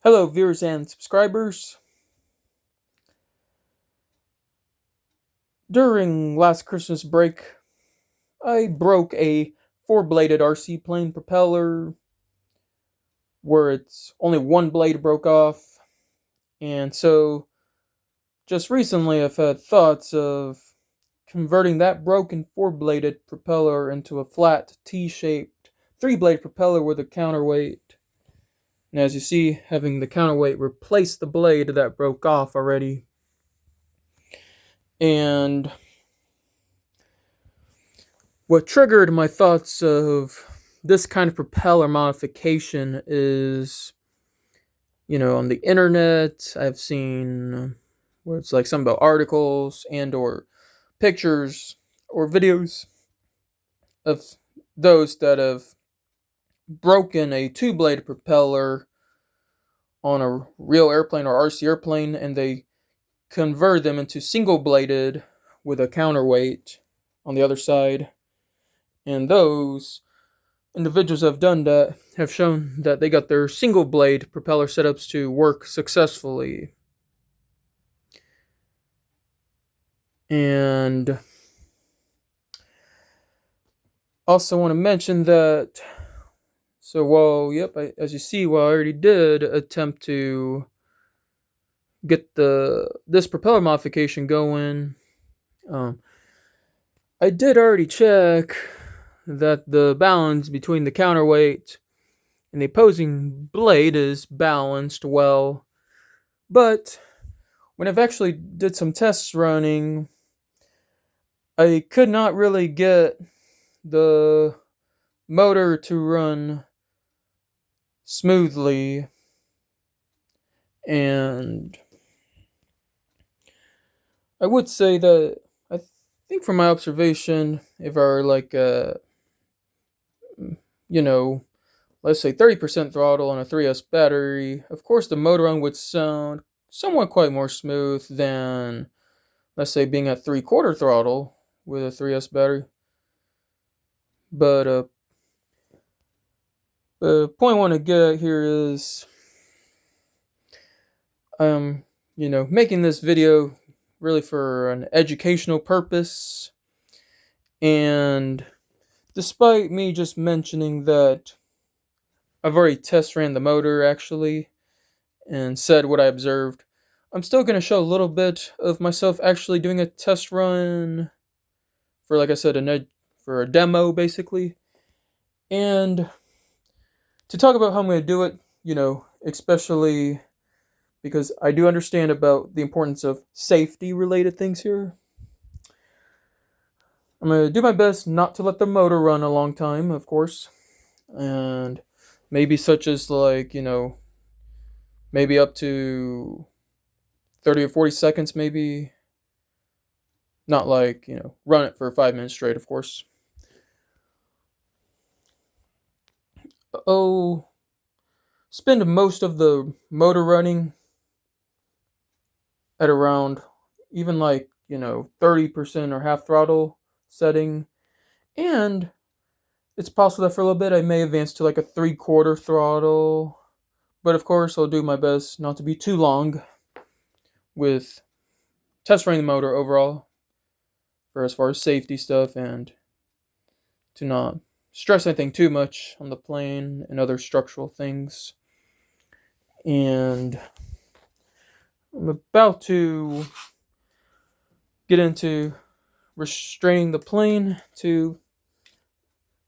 Hello, viewers and subscribers. During last Christmas break, I broke a four-bladed RC plane propeller where it's only one blade broke off. And so, just recently, I've had thoughts of converting that broken four-bladed propeller into a flat T-shaped three-bladed propeller with a counterweight. And as you see, having the counterweight replace the blade that broke off already. And what triggered my thoughts of this kind of propeller modification is, on the internet, I've seen where it's like something about articles and or pictures or videos of those that have broken a two-bladed propeller on a real airplane or RC airplane, and they convert them into single-bladed with a counterweight on the other side. And those individuals who have done that have shown that they got their single-blade propeller setups to work successfully. And also want to mention that, as you see, while I already did attempt to get this propeller modification going, I did already check that the balance between the counterweight and the opposing blade is balanced well. But when I've actually did some tests running, I could not really get the motor to run smoothly. And I would say that I think from my observation, if our let's say 30% throttle on a 3S battery, of course the motor run would sound somewhat quite more smooth than, let's say, being at 3/4 throttle with a 3S battery. But the point I want to get at here is, making this video really for an educational purpose. And despite me just mentioning that I've already test ran the motor actually and said what I observed, I'm still going to show a little bit of myself actually doing a test run for, like I said, for a demo basically. And to talk about how I'm going to do it, especially because I do understand about the importance of safety related things here. I'm going to do my best not to let the motor run a long time, of course. And maybe such as maybe up to 30 or 40 seconds maybe. Not run it for 5 minutes straight, of course. Spend most of the motor running at around even 30% or half throttle setting. And it's possible that for a little bit I may advance to a 3/4 throttle. But of course I'll do my best not to be too long with test running the motor overall for as far as safety stuff, and to not stress anything too much on the plane and other structural things. And I'm about to get into restraining the plane to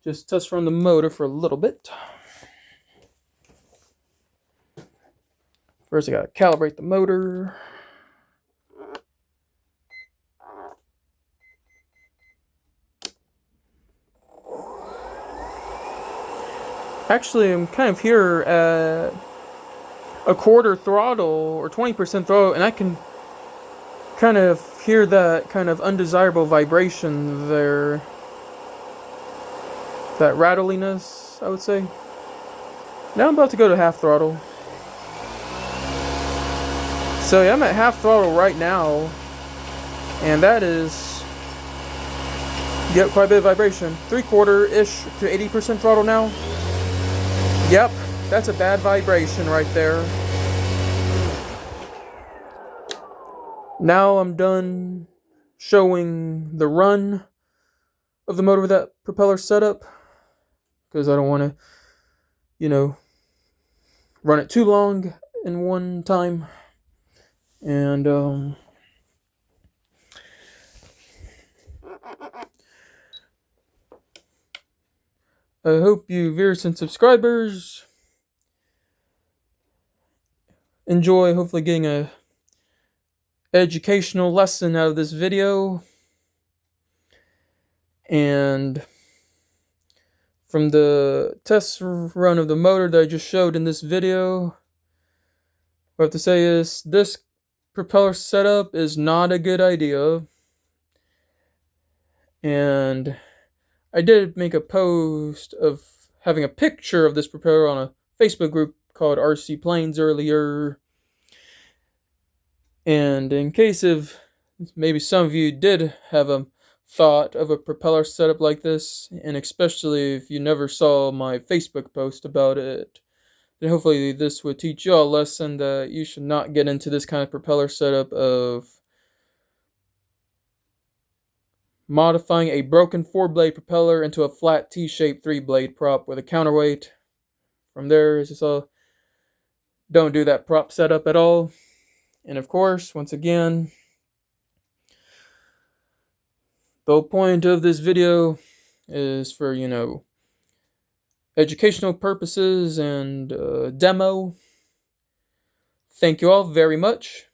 just test run the motor for a little bit. First I gotta calibrate the motor. Actually, I'm kind of here at 1/4 throttle or 20% throttle, and I can kind of hear that kind of undesirable vibration there. That rattliness, I would say. Now I'm about to go to half throttle. So yeah, I'm at half throttle right now, and that is, yep, quite a bit of vibration. 3/4-ish to 80% throttle now. Yep, that's a bad vibration right there. Now I'm done showing the run of the motor with that propeller setup, because I don't want to, run it too long in one time. And I hope you viewers and subscribers enjoy hopefully getting a educational lesson out of this video. And from the test run of the motor that I just showed in this video, what I have to say is this propeller setup is not a good idea. And I did make a post of having a picture of this propeller on a Facebook group called RC Planes earlier. And in case of maybe some of you did have a thought of a propeller setup like this, and especially if you never saw my Facebook post about it, then hopefully this would teach you a lesson that you should not get into this kind of propeller setup of modifying a broken 4-blade propeller into a flat T-shaped 3-blade prop with a counterweight. From there, as you saw, don't do that prop setup at all. And of course, once again, the whole point of this video is for, educational purposes and demo. Thank you all very much.